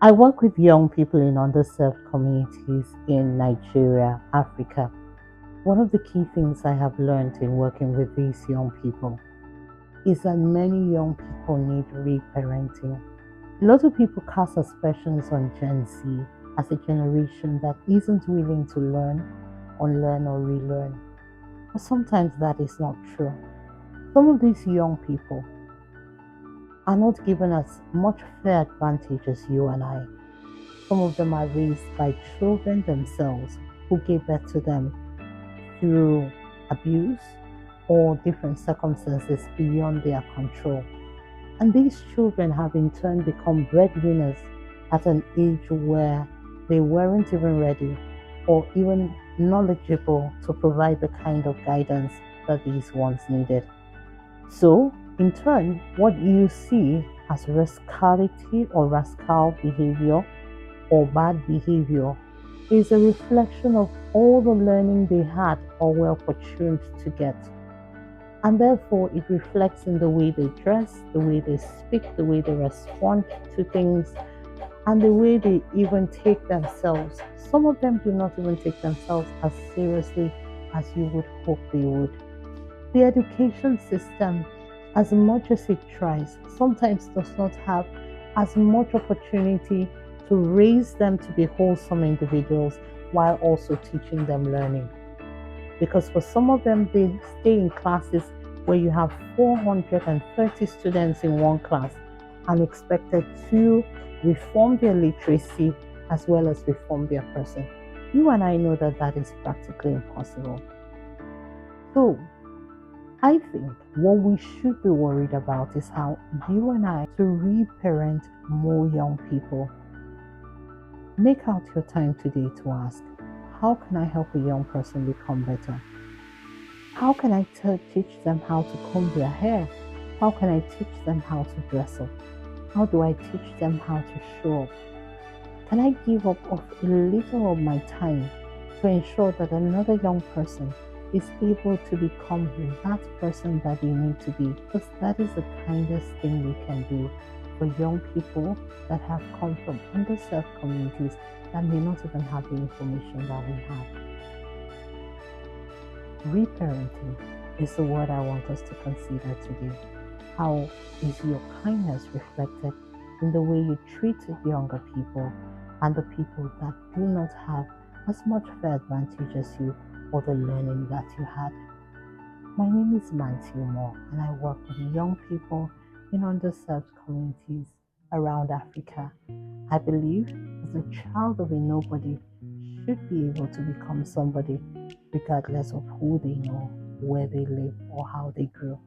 I work with young people in underserved communities in Nigeria, Africa. One of the key things I have learned in working with these young people is that many young people need reparenting. A lot of people cast aspersions on Gen Z as a generation that isn't willing to learn, unlearn, or relearn. But sometimes that is not true. Some of these young people are not given as much fair advantage as you and I. Some of them are raised by children themselves who gave birth to them through abuse or different circumstances beyond their control. And these children have in turn become breadwinners at an age where they weren't even ready or even knowledgeable to provide the kind of guidance that these ones needed. So, in turn, what you see as rascality or rascal behavior or bad behavior is a reflection of all the learning they had or were opportuned to get. And therefore, it reflects in the way they dress, the way they speak, the way they respond to things, and the way they even take themselves. Some of them do not even take themselves as seriously as you would hope they would. The education system, as much as it tries, sometimes does not have as much opportunity to raise them to be wholesome individuals while also teaching them learning. Because for some of them, they stay in classes where you have 430 students in one class and expected to reform their literacy as well as reform their person. You and I know that that is practically impossible. So, I think what we should be worried about is how you and I to reparent more young people. Make out your time today to ask, how can I help a young person become better? How can I teach them how to comb their hair? How can I teach them how to dress up? How do I teach them how to show up? Can I give up of a little of my time to ensure that another young person is able to become that person that they need to be? Because that is the kindest thing we can do for young people that have come from underserved communities that may not even have the information that we have. Reparenting is the word I want us to consider today. How is your kindness reflected in the way you treat younger people and the people that do not have as much fair advantage as you or the learning that you had? My name is Mmanti Umoh, and I work with young people in underserved communities around Africa. I believe as a child of a nobody should be able to become somebody regardless of who they know, where they live, or how they grew.